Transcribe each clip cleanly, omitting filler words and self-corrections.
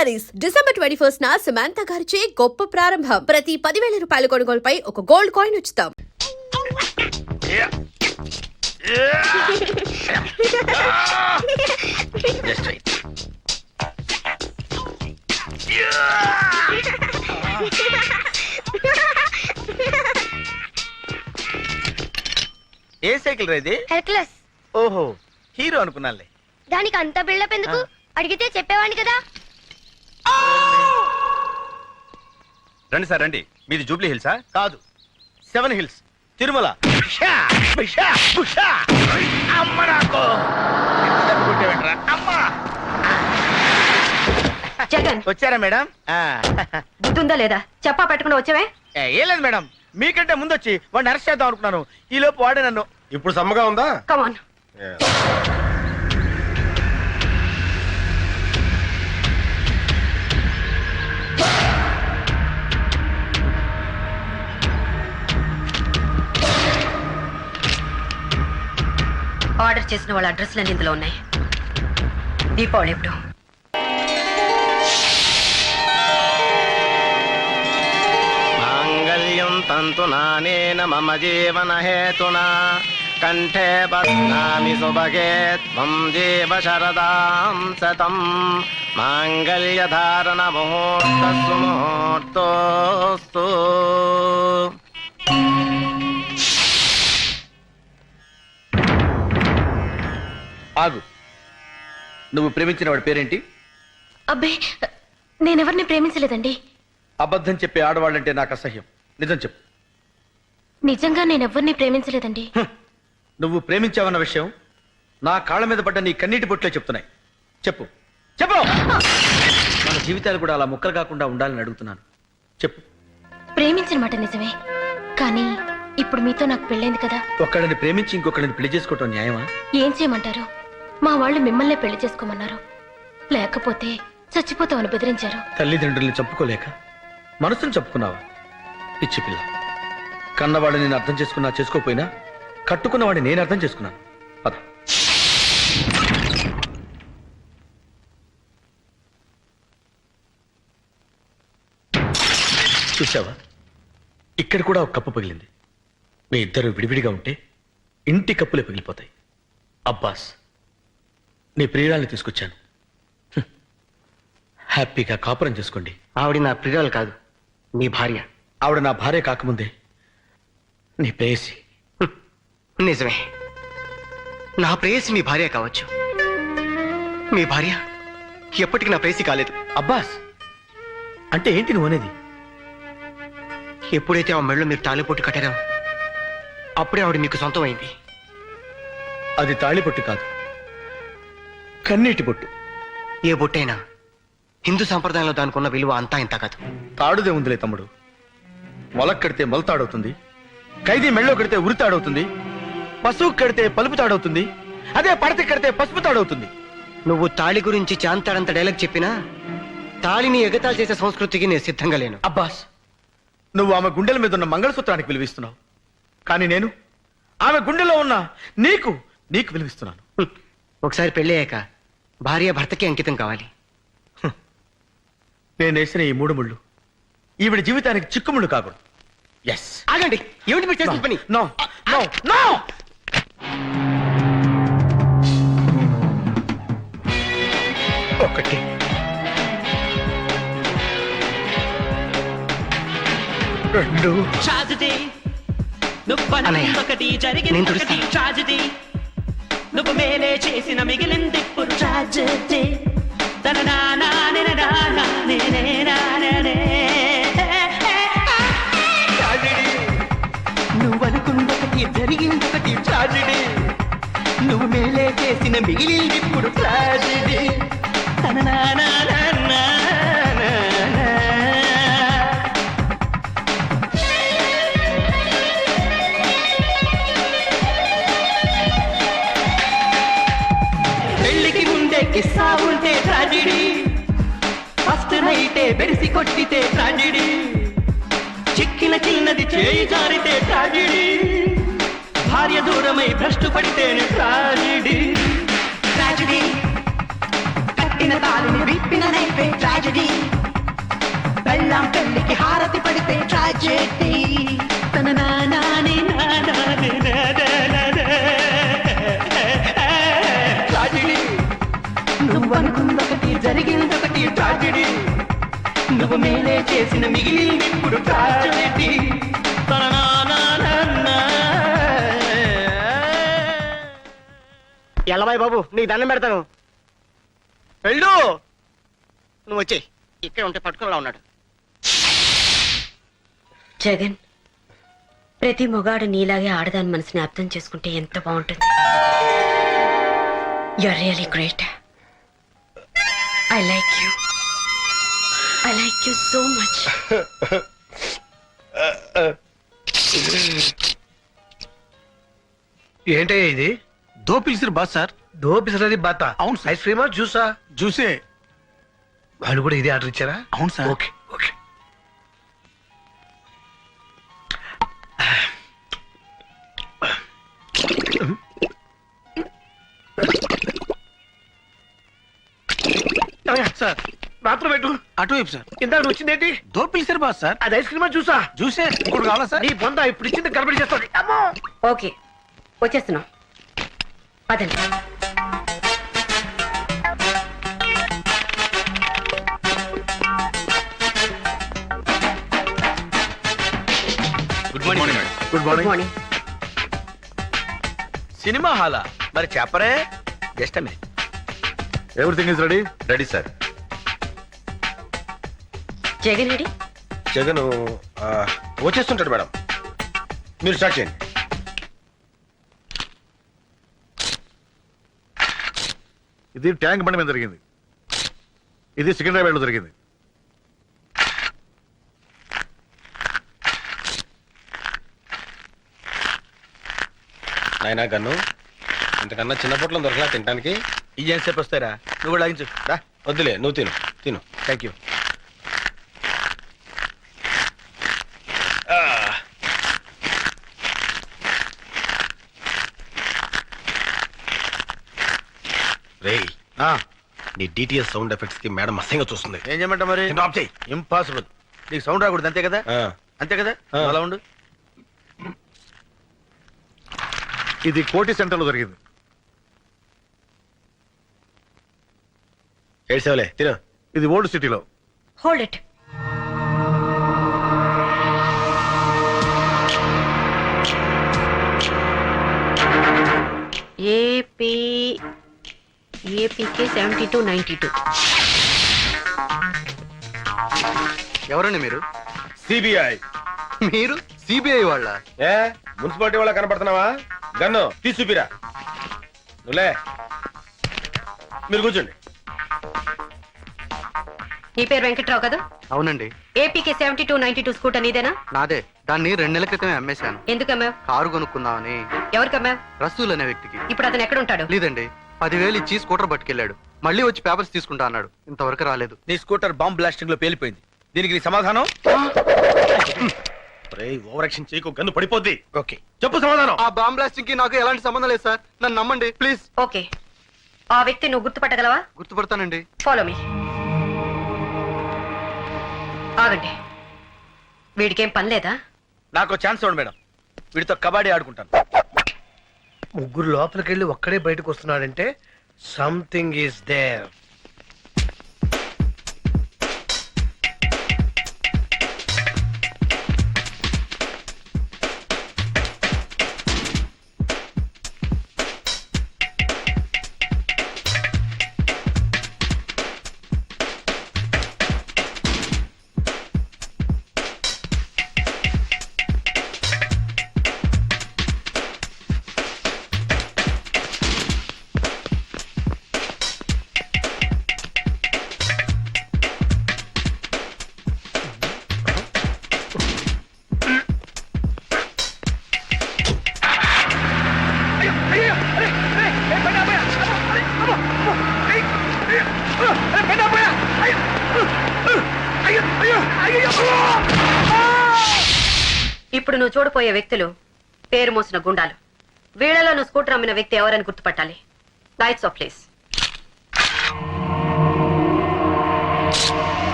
Saris December 21 Samantha గారిచే గొప్ప ప్రారంభం. ప్రతి 10,000 రూపాయల కొనుగోలుపై ఒక గోల్డ్ కాయిన్ ఉచితం. ఏ సైకిల్ రేది? హెర్క్యులస్. ఓహో, హీరో అనుకున్నానులే. దానికి అంత బిల్డప్ ఎందుకు? అడిగితే చెప్పేవాడిని కదా. రండి సార్ రండి. మీది జూబ్లీ హిల్సా? కాదు, 7 హిల్స్, తిరుమల. జగన్, వచ్చారా మేడం? బుద్ధుందా లేదా? చెప్పా పెట్టకుండా వచ్చావే? ఏం లేదు మేడం, మీకంటే ముందు వచ్చి వాడిని అరెస్ట్ చేద్దాం అనుకున్నాను. ఈ లోపు వాడే నన్ను. ఇప్పుడు సమ్మగా ఉందా? కమాన్. ఆర్డర్ చేసిన వాళ్ళ అడ్రస్లన్నీ ఇందులో ఉన్నాయి. దీపావళి ఎప్పుడు? మాంగళ్యం తంతు నానేన మమ జీవన హేతునా కంఠే బధ్నామి సుభగే త్వం జీవ శరదాం శతం మాంగళ్య ధారణ ముహూర్తస్సు ముహూర్తోస్తు. ఆగు. నువ్వు ప్రేమించిన వాడి పేరేంటి? అబ్బే, నేనెవరిని ప్రేమించలేదండి. అబద్ధం చెప్పే ఆడవాళ్ళంటే నాకు అసహ్యం. నిజం చెప్పు. నిజంగా నేనెవరిని ప్రేమించలేదండి. నువ్వు ప్రేమించావన్న విషయం నా కాళ్ళ మీద పడ్డ నీ కన్నీటి బొట్లే చెప్తున్నాయి. చెప్పు చెప్పు. మన జీవితాలు కూడా అలా ముక్కలు కాకుండా ఉండాలని అడుగుతున్నాను. చెప్పు. ప్రేమించిన మాట నిజమే, కానీ ఇప్పుడు మీతో నాకు పెళ్ళైంది కదా. ఒక్కడిని ప్రేమించి ఇంకొకరిని పెళ్లి చేసుకోవటం న్యాయమా? ఏం చేయమంటారు? మా వాళ్ళు మిమ్మల్నే పెళ్లి చేసుకోమన్నారు. లేకపోతే చచ్చిపోతామని బెదిరించారు. తల్లిదండ్రుల్ని చంపుకోలేక మనసును చంపుకున్నావా? పిచ్చి పిల్ల. కన్నవాడిని నేను అర్థం చేసుకున్నా చేసుకోపోయినా కట్టుకున్నవాడిని నేను అర్థం చేసుకున్నాను. పద. చూసావా, ఇక్కడ కూడా ఒక కప్పు పగిలింది. మీ ఇద్దరు విడివిడిగా ఉంటే ఇంటి కప్పులే పగిలిపోతాయి. అబ్బాస్, నీ ప్రియురాల్ని తీసుకొచ్చాను. హ్యాపీగా కాపురం చేసుకోండి. ఆవిడ నా ప్రియురాలు కాదు, మీ భార్య. ఆవిడ నా భార్య కాకముందే నీ ప్రేయసి. నిజమే, నా ప్రేయసి మీ భార్య కావచ్చు. మీ భార్య ఎప్పటికీ నా ప్రేయసి కాలేదు. అబ్బాస్, అంటే ఏంటి నువ్వు అనేది? ఎప్పుడైతే ఆ మెళ్ళో మీరు తాళిపోటు కట్టారో అప్పుడే ఆవిడ మీకు సొంతం అయింది. అది తాళిబొట్టు కాదు, కన్నీటి బొట్టు. ఏ బొట్టైనా హిందూ సంప్రదాయంలో దానికి ఉన్న విలువ అంతా ఇంత కాదు. తాడుదే ఉందిలే తమ్ముడు. మొలక్ కడితే మొలతాడవుతుంది, ఖైదీ మెళ్ళో కడితే ఉరితాడవుతుంది, పశువు కడితే పలుపు తాడవుతుంది, అదే పడత కడితే పసుపు తాడవుతుంది. నువ్వు తాళి గురించి చాంతాడంత డైలాగ్ చెప్పినా తాళిని ఎగతాళి చేసే సంస్కృతికి నేను సిద్ధంగా లేను. అబ్బాస్, నువ్వు ఆమె గుండెల మీద ఉన్న మంగళసూత్రానికి విలువిస్తున్నావు, కానీ నేను ఆమె గుండెలో ఉన్న నీకు విలువిస్తున్నాను. ఒకసారి పెళ్ళి అయ్యాక భార్య భర్తకి అంకితం కావాలి. నేను వేసిన ఈ 3 ముళ్ళు ఈవిడ జీవితానికి చిక్కుముళ్ళు కాకూడదు. ఎస్. ఆగండి, ఏమిటి మీరు చేసిన పని? No no no. ఒకటి, రెండు. నేను తుడుస్తాను. నువ్వు మేలే చేసిన మిగిలింది ట్రాజెడీ. నువ్వు అనుకున్నొకటి జరిగిందొకటి ట్రాజెడీ. నువ్వు మేలే చేసిన మిగిలింది ఇప్పుడు ట్రాజెడీ. పెళ్లికి ముందే కిస్సా ఉంటే ట్రాజెడీ, ఫస్ట్ నైటే బెడిసి కొట్టితే ట్రాజెడీ, చిక్కిన చిన్నది చేయి జారితే ట్రాజెడీ, భార్య దూరమై భ్రష్టు పడితేనే ట్రాజెడీ. ట్రాజెడీ, కట్టిన తాళిని విప్పిన నైపే ట్రాజెడీ. ట్రాజెడీ తన నానానే నానానే ట్రాజెడీ నువ్వు అనుకుందొకటి జరిగిందొకటి ట్రాజెడీ నువ్వు మేలే చేసిన మిగిలింది ఇప్పుడు ట్రాజెడీ తన నానా ఎల్లబాయ్ బాబు నీకు దండం పెడతాను వెళ్ళు నువ్వు వచ్చేయ్ ఇక్కడ ఉంటే పట్టుకునేలా ఉన్నాడు జగన్ ప్రతి మొగాడు నీలాగే ఆడదాని మనసుని అర్థం చేసుకుంటే ఎంత బాగుంటుంది. You are really great. I like you so much. ఏంటయ్యా ఇది? దో పిలిచిరు బాస్ సార్. దో పిసరది బాత. అవును సార్. ఐస్ క్రీమా జ్యూసా? జ్యూసే. వాళ్ళు కూడా ఇదే ఆర్డర్ ఇచ్చారా? అవును sir. Okay okay. Sir bathroom పెట్టు. అటు వైపు సార్. ఇందాక నువ్వు వచ్చిందేంటి? దో పిలిచిరు బాస్ సార్. అది ఐస్ క్రీమా జ్యూసా? జ్యూసే. ఇప్పుడు కావాలా సార్? నీ బొంద ఇప్పుడు ఇచ్చింది గడబడి చేస్తుంది. అమ్మో. ఓకే వచ్చేస్తున్నాం పదండి. Good morning madam. Good good morning. Morning. Cinema హాలా? మరి చెప్పరే. Just a minute. Everything is ready. Ready sir. Jagan ready? Jagan వచ్చేస్తుంటాడు మేడం, మీరు స్టార్ట్ చేయండి. ఇది ట్యాంక్ బండి మీద జరిగింది. ఇది సికింద్రాబాద్ లో జరిగింది. నాయనా గన్ను, ఇంతకన్నా చిన్న పొట్లం దొరకలా తినడానికి? ఇదేం సేపు వస్తారా? నువ్వు కూడా లాగించు. రా. వద్దులే, నువ్వు తిను తిను. Thank you. రేయ్, నీ డిటిఎస్ సౌండ్ ఎఫెక్ట్స్ కి మేడం అసహ్యంగా చూస్తుంది. ఏం చేయమంటా మరి? ఆఫ్ చేయి. ఇంపాసిబుల్. నీకు సౌండ్ రాకూడదు అంతే కదా? ఆ, అంతే కదా? ఆ. అలా ఉండు. ఇది కోటి సెంటర్ లో జరిగింది. ఏడ్సేవలే తిను. ఇది ఓల్డ్ సిటీలో. Hold it. ఏపీకే 7292. ఎవరండి మీరు? సిబిఐ. మీరు సిబిఐ వాళ్ళ? ఏ మున్సిపాలిటీ వాళ్ళ కనపడుతున్నావా? గన్ను తీసి చూపిరా. నువ్వులే, మీరు కూర్చోండి. నీ పేరు వెంకట్రావు కదా? అవునండి. ఏపీకే 7292 స్కూటర్ నీదేనా? నాదే. దాన్ని 2 నెలల క్రితమే అమ్మేశాను. ఎందుకు అమ్మావు? కారు కొనుక్కుందామని. ఎవరికి అమ్మావు? రసూల్ అనే వ్యక్తికి. ఇప్పుడు అతను ఎక్కడ ఉంటాడు? లేదండి, 10,000 ఇచ్చి స్కూటర్ పట్టుకెళ్ళాడు. మళ్ళీ వచ్చి పేపర్స్ తీసుకుంటా అన్నాడు. ఇంతవరకు రాలేదు. నీ స్కూటర్ బాంబ్ బ్లాస్టింగ్ లో పేలిపోయింది. దీనికి నీ సమాధానం? ఓవర్ యాక్షన్ చేయకు, గన్ను పడిపోద్ది. ఓకే, చెప్పు సమాధానం. ఆ బాంబ్ బ్లాస్టింగ్ కి నాకు ఎలాంటి సంబంధం లేదు సార్. నన్ను నమ్మండి ప్లీజ్. ఓకే, ఆ వ్యక్తి నువ్వు గుర్తుపట్టగలవా? గుర్తుపడతానండి. Follow me. ఆగండి, వీడికేం పని లేదా? నాకు ఛాన్స్ ఇవ్వండి మేడం, వీడితో కబడ్డీ ఆడుకుంటాను. ముగ్గురు లోపలికి వెళ్ళి ఒక్కడే బయటకు వస్తున్నాడంటే సంథింగ్ ఈస్ దేర్. ఇప్పుడు నువ్వు చూడపోయే వ్యక్తులు పేరు మోసిన గుండాలు. వీళ్ళలో నువ్వు స్కూటర్ అమ్మిన వ్యక్తి ఎవరని గుర్తుపట్టాలి. Lights off please.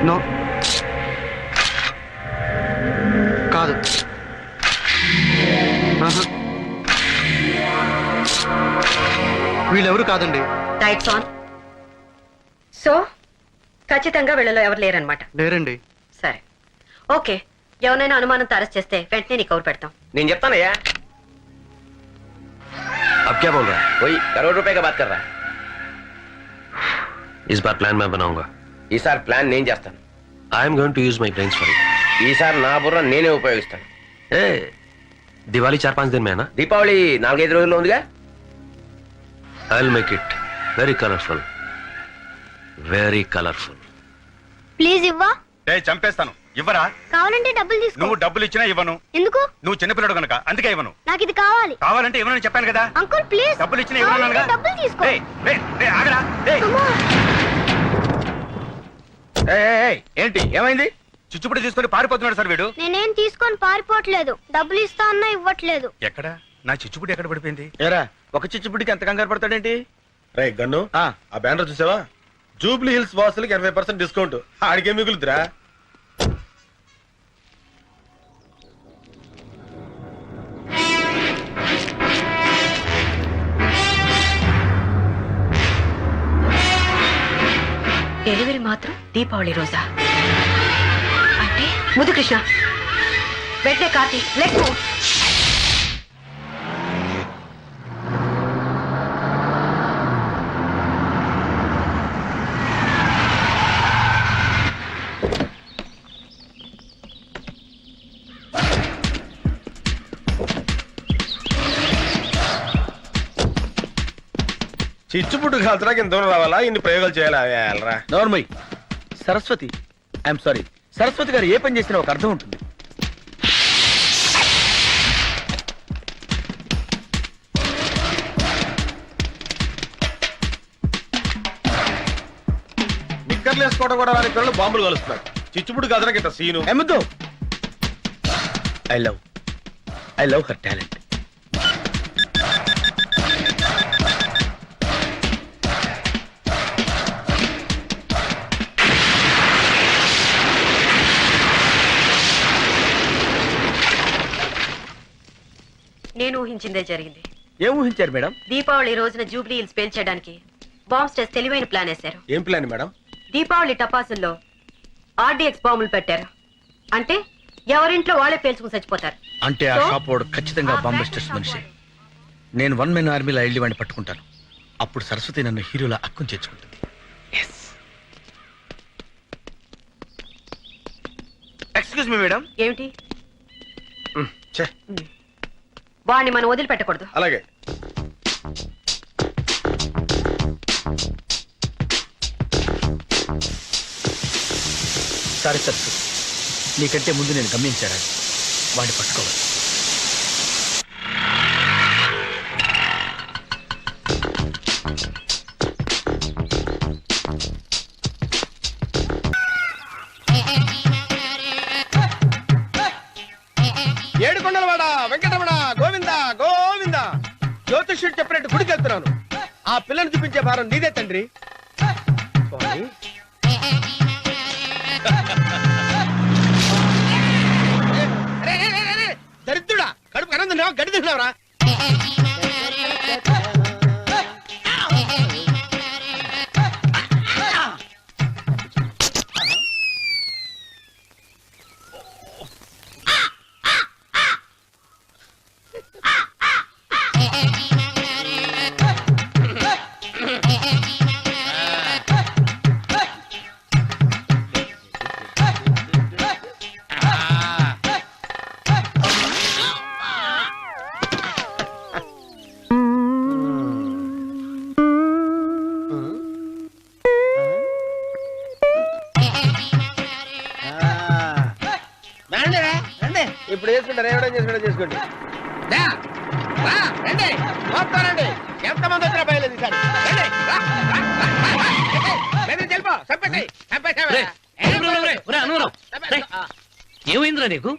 నో చిచ్చుబుడు కాదండి. Lights on. సో ఖచ్చితంగా వీళ్ళలో ఎవరు లేరనమాట. లేరండి. సరే, ఓకే. ఎవరైనా అనుమానంతో అరెస్ట్ చేస్తే వెంటనే నీకు కౌరు పెడతాం. నేను చెప్తానయ్యా. अब क्या बोल रहा है? वही करोड़ रुपए का बात कर रहा है. इस बार प्लान मैं बनाऊंगा. ఈసారి ప్లాన్ నేను చేస్తాను. I am going to use my brains for it. ఈసారి నా బుర్ర నేనే ఉపయోగిస్తాను. ए, दिवाली 4-5 दिन में है ना? దీపావళి 4-5 రోజుల్లో ఉందిగా. I will make it very colourful. Very colourful. Please ఇవ్వా. చంపేస్తాను. ఇవ్వరా? కావాలంటే డబ్బులు తీసుకో. నువ్వు డబ్బులు ఇచ్చినా ఇవ్వను. ఎందుకు? నువ్వు చిన్నపిల్లడు కనుక అందుకే ఇవ్వను. నాకు ఇది కావాలి. కావాలంటే ఇవ్వనని చెప్పాను కదా. Uncle please. డబ్బులు ఇచ్చినా ఇవ్వను. డబ్బులు తీసుకో. ఆగరా. అమ్మా. ఏంటి ఏమైంది? చిచ్చుపుడి తీసుకొని పారిపోతున్నాడు సార్ వీడు. నేనేం తీసుకొని పారిపోవట్లేదు. డబ్బులు ఇస్తా అన్నా ఇవ్వట్లేదు. ఎక్కడ నా చిచ్చుపుడి ఎక్కడ పడిపోయింది? ఏరా, ఒక చిచ్చుబుడికి ఎంత కంగారు పడతాడేంటి? రే గన్ను, ఆ బ్యానర్ చూసావా? జూబ్లీ హిల్స్ వాసులకి 20% డిస్కౌంట్. ఆడికే మిగులుతురా. డెలివరీ మాత్రం దీపావళి రోజా? అంటే ముద్దు కృష్ణ వెంటనే కార్తీ లెట్స్ మూవ్. చిచ్చుపుట్టు కాల్చడానికి ఇంత దూరం రావాలా? ఇన్ని ప్రయోగాలు చేయాలా? నోర్మయ్. సరస్వతి, ఐఎమ్ సారీ, సరస్వతి గారు ఏ పని చేసినా ఒక అర్థం ఉంటుంది. నిక్కర్లు వేసుకోవడం కూడా వారి పిల్లలు బాంబులు కలుస్తున్నారు. చిచ్చుపుట్టు కాల్చడానికి ఇంత సీను. ఎమ్మద్దు. I love her talent. నేను ఊహించిందే జరిగింది. ఏం ఊహించారు మేడం? దీపావళి రోజున జూబ్లీ హిల్స్ పేల్చేయడానికి బాంబ్ స్టేస్ తెలివైన ప్లాన్ వేశారు. ఏం ప్లాన్ మేడం? దీపావళి టపాసుల్లో RDX బాంబులు పెట్టారు. అంటే ఎవరింట్లో వాళ్ళే పేల్చుకుని చచ్చిపోతారు. అంటే ఆ షాప్ వాడు ఖచ్చితంగా బాంబస్టర్స్ మనిషి. నేను 1 మెన్ ఆర్మీలో వెళ్ళి వాడిని పట్టుకుంటాను. అప్పుడు సరస్వతి నన్ను హీరోలా అక్కుని చేర్చుకుంటుంది. Excuse me madam. ఏమిటి? వాడిని మనం వదిలిపెట్టకూడదు. అలాగే. సారీ సరస్వతి, నీకంటే ముందు నేను గమనించాను. వాడిని పట్టుకోవాలి. ఏడుకొండలవాడ వెంకటరమణ గోవింద గోవింద. జ్యోతిష్యుడు చెప్పినట్టు గుడికి వెళ్తున్నాను. ఆ పిల్లని చూపించే భారం నీదే తండ్రి. స్వామి. దరిద్రుడా, కడుపు కనం తిన్నావా, గడి తిన్నావురా? ఇప్పుడు చేసుకుంటారు, ఏమైనా చేసుకుంటా చేసుకోండి. రండి, ఎంతమంది వచ్చినా బయలుదేరి ఈసారి. ఏమైందిరా నీకు?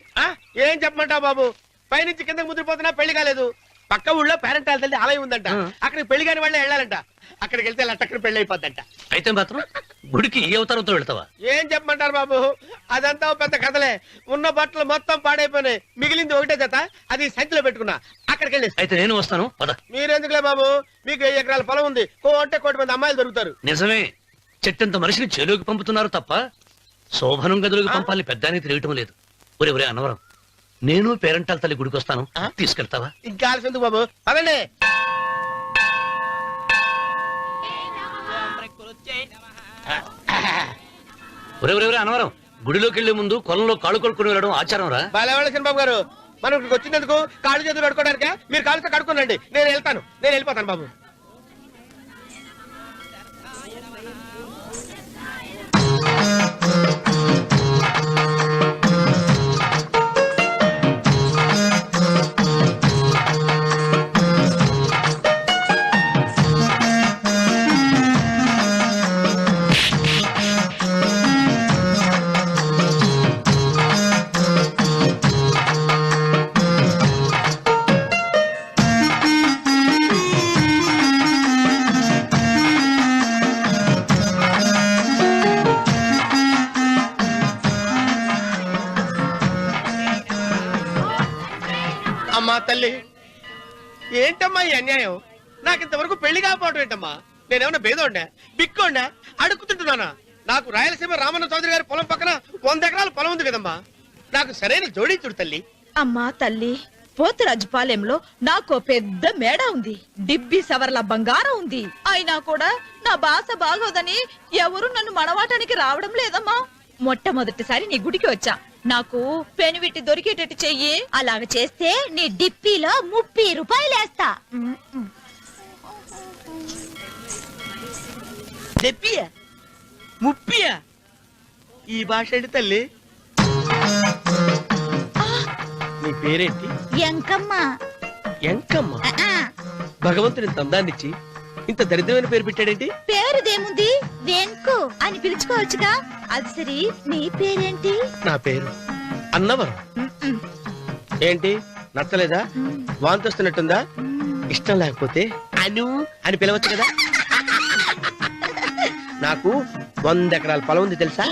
ఏం చెప్పమంటావు బాబు? పైనుంచి కిందకి ముద్రపోతున్నా పెళ్లి కాలేదు. పక్క ఊళ్ళో పేరెంట్ తల్లి ఆలయం ఉందంట. అక్కడికి పెళ్లి కాని వాళ్ళే వెళ్ళాలంట. అక్కడికి వెళ్తే లట్టక్కడ పెళ్లి అయిపోద్దంట. అయితే మాత్రం గుడికి ఏ అవతారంతో వెళ్తావా? ఏం చెప్పమంటారు బాబు? అదంతా ఓ పెద్ద కథలే. ఉన్న బట్టలు మొత్తం పాడైపోయినాయి. మిగిలింది ఒకటే జత, అది సంచిలో పెట్టుకున్నా. అక్కడికి వెళ్ళి అయితే నేను వస్తాను పద. మీరెందుకులే బాబు, మీకు 1000 ఎకరాల పొలం ఉంది. అంటే 1 కోటి మంది అమ్మాయిలు దొరుకుతారు. నిజమే, చెట్టంత మనిషిని చేలోకి పంపుతున్నారు తప్ప శోభనం గదిలోకి పంపాలని పెద్దానికి తెలియటం లేదు. ఒరే అన్నవరం, నేను పేరంటాల తల్లి గుడికి వస్తాను, తీసుకెళ్తావా? ఇంకా ఆలస్యం ఎందుకు బాబు, పదండి. ఒరే అన్నవరం, గుడిలోకి వెళ్లే ముందు కొలంలో కాళ్ళు కొడుకుని వెళ్ళడం ఆచారం రా. బాలేవాళ్ళ బాబు గారు, మనం ఇక్కడికి వచ్చినందుకు కాళ్ళు చేతులు కడుక్కోవడానికా? మీరు కాళ్ళతో కడుక్కోనండి, నేను వెళ్తాను. నేను వెళ్ళిపోతాను బాబు. అమ్మా తల్లి, ఏంటమ్మా ఈ అన్యాయం? నాకు ఇంతవరకు పెళ్లి కాకపోవడం ఏంటమ్మా? నేనేమన్నా బేదోండా, బిక్కోండా, అడుక్కుతుంటున్నానా? నాకు రాయలసీమ రామన్న చౌదరి గారి పొలం పక్కన 100 ఎకరాల పొలం ఉంది కదమ్మా. నాకు సరైన జోడీ చూడు తల్లి. అమ్మా తల్లి, పోతురాజుపాలెంలో నాకు పెద్ద మేడ ఉంది, డిబ్బి సవర్ల బంగారం ఉంది. అయినా కూడా నా భాష బాగోదని ఎవరు నన్ను మనవాటానికి రావడం లేదమ్మా. మొట్టమొదటిసారి నీ గుడికి వచ్చా, నాకు పెనువిట్టి దొరికేటట్టు చెయ్యి. అలాగ చేస్తే నీ డిప్పిలో 30 రూపాయలు వేస్తా. చెప్పియా 30? ఈ భాష ఏంటి తల్లి? నీ పేరేంటి? ఎంకమ్మ. ఎంకమ్మ? భగవంతుని తందాన్నిచ్చి ఇంత దరిద్రమైన పేరు పెట్టాడేంటి? పేరుదేముంది, వెంకు అని పిలుచుకోవచ్చుగా. అది సరి, నీ పేరేంటి? నా పేరు అన్నవరం. ఏంటి నచ్చలేదా? వాంతొస్తున్నట్టుందా? ఇష్టం లేకపోతే అను అని పిలవచ్చు కదా. నాకు 100 ఎకరాల పొలం ఉంది తెలుసా?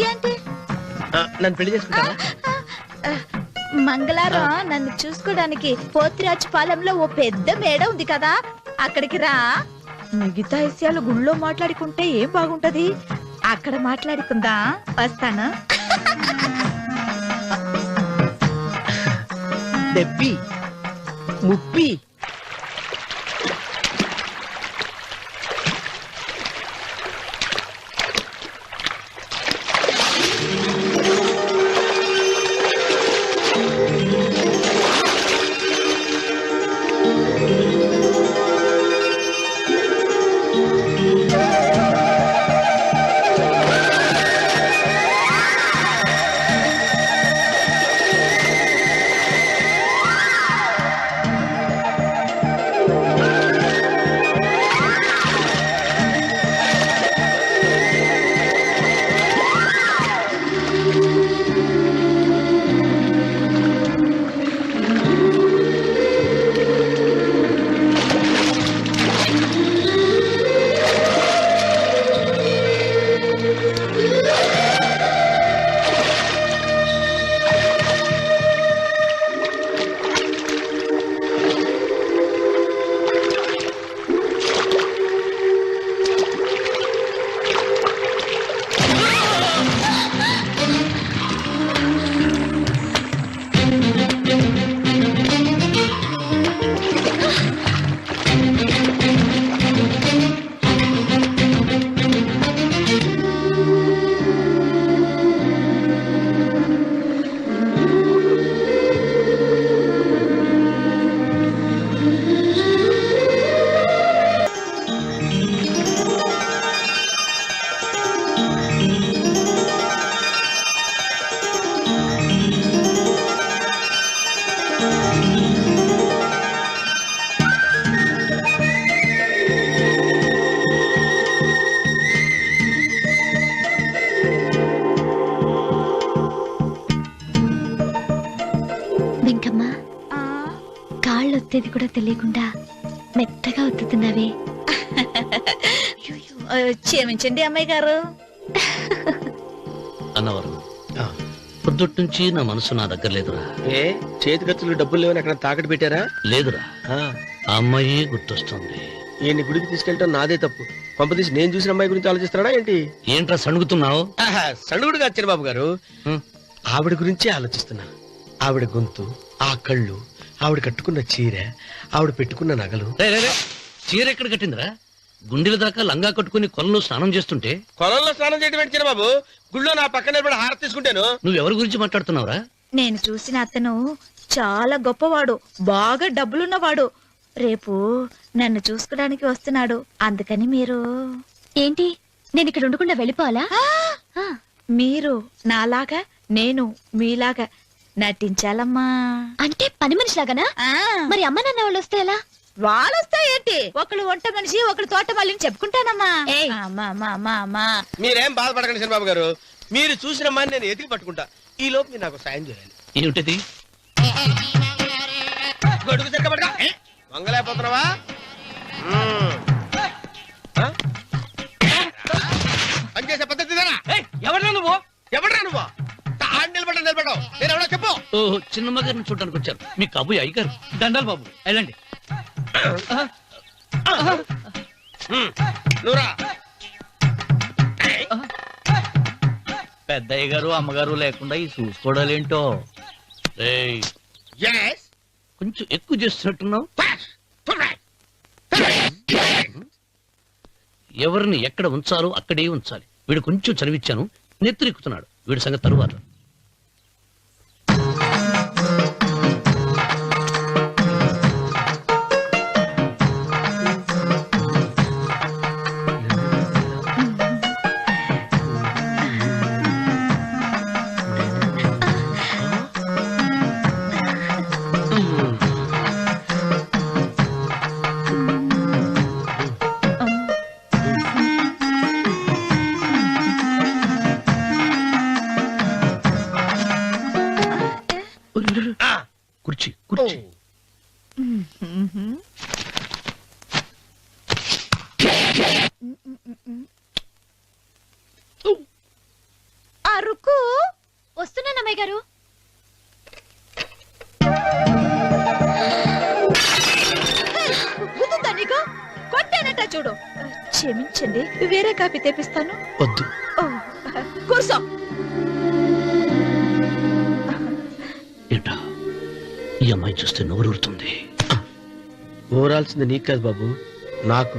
ఏంటి? నన్ను పెళ్లి చేసుకుంటావా? మంగళారం నన్ను చూసుకోవడానికి పోతిరాజుపాలెంలో ఓ పెద్ద మేడ ఉంది కదా, అక్కడికి రా. మిగతా విషయాలు గుళ్ళో మాట్లాడుకుంటే ఏం బాగుంటది, అక్కడ మాట్లాడుకుందా. వస్తాను. డెబ్బి 30. ఒత్తేది కూడా తెలియకుండా మెత్తగా ఒత్తుతున్నావే. క్షమించండి అమ్మాయి గారు. అన్నవరం పొద్దుటి నుంచి నా మనసు నా దగ్గర లేదురా. ఏ చేతి ఖర్చులు డబ్బులు లేవని అక్కడ తాకట్టు పెట్టారా? లేదురా, ఆ అమ్మాయి గుర్తొస్తుంది. ఈయన్ని గుడికి తీసుకెళ్ళటం నాదే తప్పు. పంపదీసి నేను చూసిన అమ్మాయి గురించి ఆలోచిస్తున్నాడా ఏంటి? ఏంట్రా సణుగుతున్నావు? సణుగుడుగా వచ్చారు బాబు గారు. ఆవిడ గురించే ఆలోచిస్తున్నా. ఆవిడ గొంతు, ఆ కళ్ళు, ఆవిడ కట్టుకున్న చీర, ఆవిడ పెట్టుకున్న నగలు. చీర ఎక్కడ కట్టిందిరా? గుండెల దాకా లంగా కట్టుకుని కొలంలో స్నానం చేస్తుంటే. కొలంలో స్నానం చేయడం ఏంటి బాబు? గుళ్ళో నా పక్కన నిలబడి హారతి తీసుకుంటాను. నువ్వెవరి గురించి మాట్లాడుతున్నావురా? నేను చూసిన అతను చాలా గొప్పవాడు, బాగా డబ్బులున్నవాడు. రేపు నన్ను చూసుకోడానికి వస్తున్నాడు. అందుకని మీరు ఏంటి, నేను ఇక్కడ ఉండకుండా వెళ్ళిపోవాలా? మీరు నాలాగా, నేను మీలాగా నటించాలమ్మా. అంటే పని మనిషిలాగానా? మరి అమ్మ నాన్న వాళ్ళు వస్తే ఎలా? వాళ్ళొస్తా ఏంటి, ఒకళ్ళు వంట మనిషి, ఒకళ్ళు తోట మళ్ళీ చెప్పుకుంటానమ్మా. మీరేం బాధపడకండి చంద్రబాబు గారు. మీరు చూసిన అమ్మాయిని నేను ఎతికి పట్టుకుంటా. ఈ లోపు మీరు నాకు సాయం చేయాలి. ఏమిటది? గొడుగు తిరగబడగా మంగళైపోతున్నావా? పనిచేసే పద్ధతి ఎవరా నువ్వు? ఎవరా నువ్వు? నిలబడ్డావు. నేను ఎవరో చెప్పు. చిన్నమ్మ గారిని చూడడానికి వచ్చారు. మీ కబుయ్య అయ్యగారు. దండాలు బాబు, వెళ్ళండి. పెద్దయ్య గారు అమ్మగారు లేకుండా ఈ చూసుకోవడాలేంటో. కొంచెం ఎక్కువ చేస్తున్నట్టున్నావు. ఎవరిని ఎక్కడ ఉంచాలో అక్కడే ఉంచాలి. వీడు కొంచెం చదివిచ్చాను, నెత్తిరెక్కుతున్నాడు. వీడి సంగతి తరువాత. కుర్చీ కుర్చీ. అరుకు వస్తున్నాను అమ్మాయి గారు. కొట్టేనట చూడు. క్షమించండి, వేరే కాపీ తెప్పిస్తాను. వద్దు. కూర్చో. ఏంటా ఈ అమ్మాయి చూస్తే నోరూరుతుంది. ఊరాల్సింది నీకు కాదు బాబు, నాకు.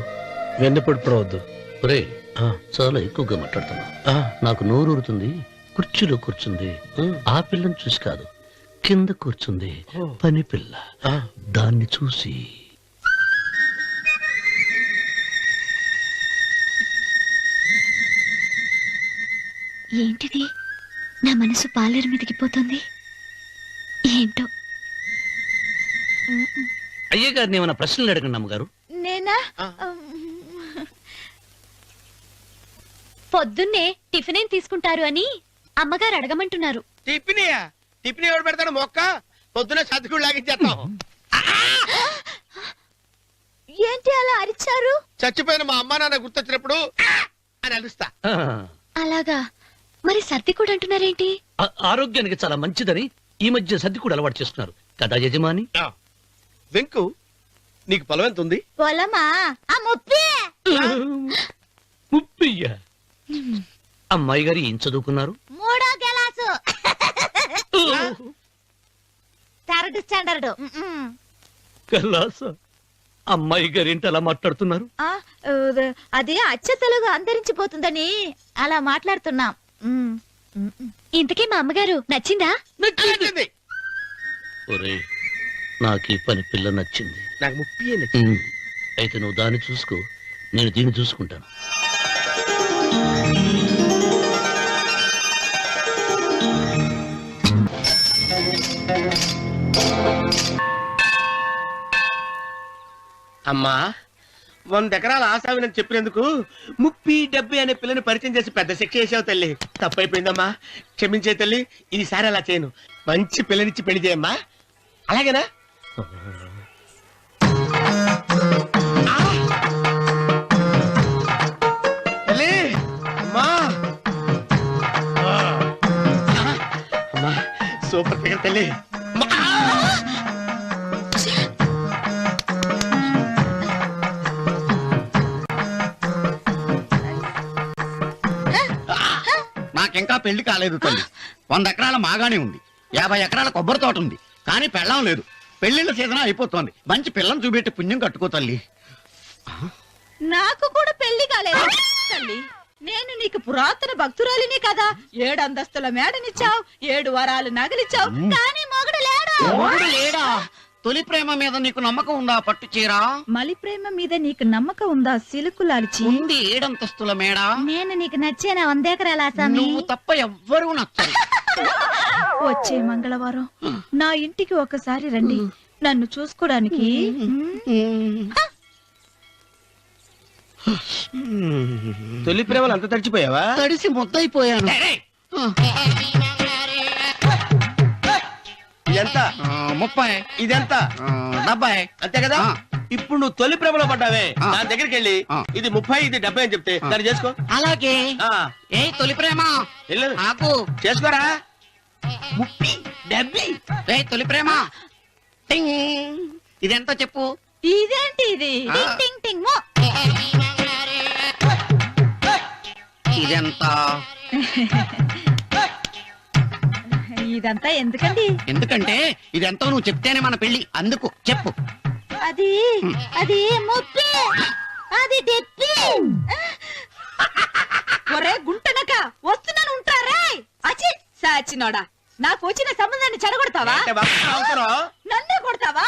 వెన్నపొడి పడవద్దు. ఒరే, చాలా ఎక్కువగా మాట్లాడుతున్నా. నాకు నోరూరుతుంది. కుర్చీలో కూర్చుంది. ఆ పిల్లని చూసి కాదు, కింద కూర్చుంది పని పిల్ల. దాన్ని చూసి ఏంటిది, నా మనసు పాలేరు మీదకి పోతుంది. ఏంటో. అయ్య గారిని ఏమైనా ప్రశ్నలు అడగండి అమ్మగారు. నేనా? పొద్దున్నే టిఫిన్ ఏం తీసుకుంటారు అని అమ్మగారు అడగమంటున్నారు. టిఫినియా? టిఫిన్ ఎవరు పెడతాడు? మొక్క పొద్దున సతుకుడు లాగించేస్తాం. ఏంటి అలా అరిచారు? చచ్చిపోయిన మా అమ్మా నాన్న గుర్తొచ్చినప్పుడు అని అలుస్తా. అలాగా? మరి సర్ది కూడా అంటున్నారేంటి? ఆరోగ్యానికి చాలా మంచిదని ఈ మధ్య సర్ది కూడా అలవాటు చేస్తున్నారు కదా యజమాని. వెంకు, నీకు పొలం ఎంత ఉంది? పొలమా? ముప్పయ్య. అమ్మాయి గారు ఏం చదువుకున్నారు? 3వ క్లాసు, 3rd స్టాండర్డ్. కలాస. అమ్మాయి గారు ఏంటి అలా మాట్లాడుతున్నారు? అది అచ్చ తెలుగు అంతరించిపోతుందని అలా మాట్లాడుతున్నాం. ఇంతకీ మా అమ్మగారు నచ్చిందా? నచ్చింది. ఒరే, నాకు ఈ పని పిల్ల నచ్చింది. నాకు 30 నచ్చింది. అయితే నువ్వు దాన్ని చూసుకో, నేను దీన్ని చూసుకుంటాను. అమ్మా, 100 ఎకరాల ఆశావినని చెప్పినందుకు 30-70 అనే పిల్లని పరిచయం చేసి పెద్ద శిక్ష చేసావు తల్లి. తప్పైపోయిందమ్మా, క్షమించే తల్లి. ఈసారి అలా చేయను. మంచి పిల్లనిచ్చి పెళ్లి చేయమ్మా. అలాగేనా? తల్లి నాకింకా పెళ్లి కాలేదు తల్లి. 100 ఎకరాల మాగానే ఉంది, 50 ఎకరాల కొబ్బరి తోట ఉంది, కానీ పెళ్ళం లేదు. పెళ్లిళ్ళ సీజన్ అయిపోతోంది. మంచి పిల్లని చూపెట్టి పుణ్యం కట్టుకో తల్లి. నాకు కూడా పెళ్లి కాలేదు తల్లి. నేను నీకు పురాతన భక్తురాలిని కదా. 7 అంతస్తుల మేడనిచ్చావు, 7 వరాలు నగలిచ్చావు, కానీ మొగుడు లేడా? మొగుడు లేడా? తొలి ప్రేమ మీద నీకు నమ్మకం ఉందా? పట్టు చీరా. మలి ప్రేమ మీద నీకు నమ్మకం ఉందా? సిలుకులాల్చి ఉంది 7 అంతస్తుల మేడ. నేను నీకు నచ్చేనా 100 ఎకరాల ఆసామి? నువ్వు తప్ప ఎవ్వరూ నచ్చరు. వచ్చే మంగళవారం నా ఇంటికి ఒకసారి రండి, నన్ను చూసుకోవడానికి. తొలి ప్రేమలు అంత తడిచిపోయావా? తడిసి ముద్దయిపోయాను. ఎంత? 30. ఇదెంత? 70. అంతే కదా. ఇప్పుడు నువ్వు తొలి ప్రేమలో పడ్డావే, దాని దగ్గరికి వెళ్ళి ఇది 30 ఇది 70 అని చెప్తే దాన్ని చేసుకో. అలాగే. ఏ తొలి ప్రేమ నాకు చేసుకోరా. 30 70. ఏ తొలి ప్రేమ టింగ్. ఇదెంత చెప్పు. ఇదేంటి ఇది? టింగ్ టింగ్ టింగ్ మో. ఇదెంత? ఇదంతా ఎందుకండి? ఎందుకంటే ఇదెంతో నువ్వు చెప్తేనే మన పెళ్లి. అందుకు చెప్పు. అది అది 30, అది 70. ఒరే గుంటనక వస్తున్నాను ఉంటారా? అచి సాచినోడా, నాకు వచ్చిన సంబంధాన్ని చెడగొడతావా? నన్నే కొడతావా?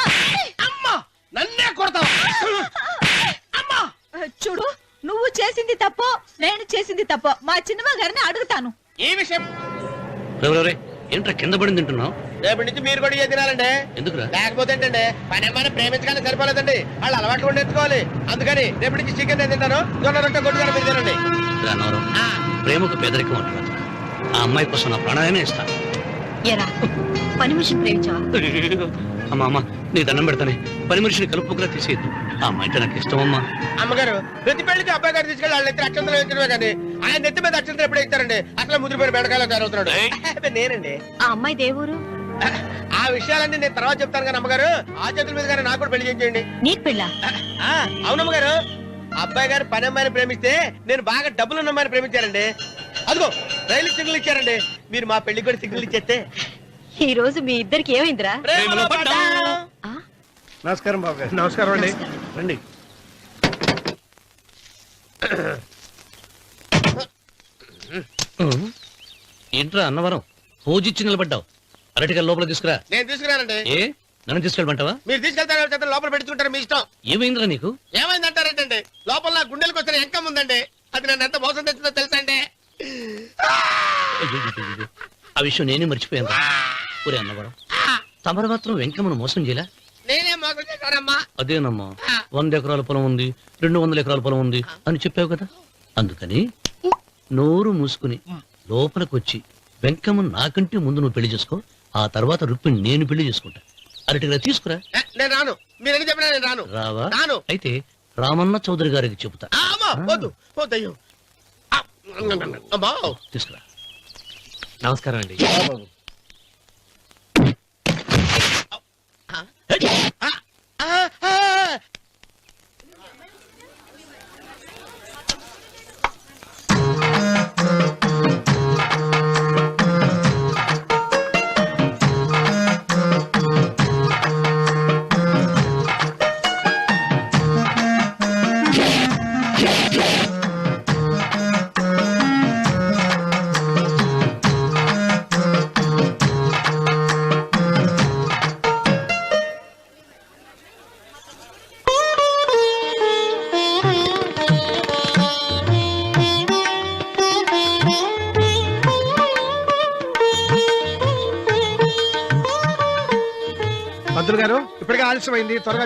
అమ్మా నన్నే కొడతావా? అమ్మా చూడు, నువ్వు చేసింది తప్పో నేను చేసింది తప్పో మా చిన్నమ్మ గారిని అడుగుతాను. ఈ విషయం ఏంట్రా కింద పడింది తింటున్నావు? రేపటి నుంచి మీరు కూడా తినాలండి. ఎందుకురా? లేకపోతే ఏంటండి, పని ఏమైనా ప్రేమించగానే సరిపోలేదండి, వాళ్ళు అలవాట్లు కూడా నేర్చుకోవాలి. అందుకని రేపటి నుంచి చికెన్ నేను తింటాను, జొన్న రొట్టె కొట్టుకొని మీరు తినండి. రానవరం, ప్రేమకు పేదరికం అంటున్నారు. ఆ అమ్మాయి కోసం నా ప్రాణాలనే ఇస్తాను. ఎరా పని మనిషిని ప్రేమించావా? అమ్మా అమ్మ, నీ దండం పెడతానే, పని మనిషిని కలుపుకులా తీసేయద్దు. ఆ అమ్మాయి అంటే నాకు ఇష్టం అమ్మా. అమ్మగారు ప్రతి పెళ్లికి అబ్బాయి గారు తీసుకెళ్ళి వాళ్ళ నెత్తి అక్షంతలు వేయించడమే కానీ ఆయన నెత్తి మీద అక్షంతలు ఎప్పుడు ఇస్తారండి? అసలు ముద్రపోయిన బెడకాయలు తయారవుతున్నాడు. నేనండి. ఆ అమ్మాయి దేవురు. ఆ విషయాలన్నీ నేను తర్వాత చెప్తాను కానీ అమ్మగారు, ఆ చేతుల మీద గారు నాకు కూడా పెళ్లి చేయండి. నీకు పెళ్ళా? అవునమ్మగారు, అబ్బాయి గారు పని అమ్మాయిని ప్రేమిస్తే నేను బాగా డబ్బులున్న అమ్మాయిని ప్రేమించారండి. అదిగో రైలు సిగ్నల్ ఇచ్చారండి. మీరు మా పెళ్లికి కూడా సిగ్నల్ ఇచ్చేస్తే. ఈ రోజు మీ ఇద్దరికి ఏమైందిరా? నమస్కారం బాబు గారు. నమస్కారం అండి. రండి. ఏంట్రా అన్నవరం, పూజిచ్చి నిలబడ్డావు? అరటిగా లోపల తీసుకురా. నేను తీసుకున్నానండి. ఏ నన్ను తీసుకెళ్ళమంటావా? మీరు తీసుకెళ్తారు, లోపల పెట్టుకుంటారు, మీ ఇష్టం. ఏమైందిరా నీకు? ఏమైందంటారేంటండి? లోపల నా గుండెలకు వచ్చిన ఎంకం ఉందండి, అది నన్ను ఎంత మోసం తెచ్చిందో తెలుసా అండి? అయ్యో, ఆ విషయం నేనే మర్చిపోయాను. ఒరే అన్నవరం, తమరు మాత్రం వెంకమ్మను మోసం చేయలే? నేనే మోసం చేశానమ్మా. అదేనమ్మా, 100 ఎకరాల పొలం ఉంది, 200 ఎకరాల పొలం ఉంది అని చెప్పావు కదా. అందుకని నోరు మూసుకుని లోపలికొచ్చి వెంకమ్మను నాకంటే ముందు నువ్వు పెళ్లి చేసుకో. ఆ తర్వాత రుక్మిణి నేను పెళ్లి చేసుకుంటా. అరటిగా తీసుకురా. నేను రాను, మీరని చెప్పినా నేను రాను. రావా? రాను. అయితే రామన్న చౌదరి గారికి చెబుతా. వద్దు వద్దయ్యో. తీసుకురా. నమస్కారం అండి. పంతులు గారు, ఇప్పటికే ఆలస్యమైంది, త్వరగా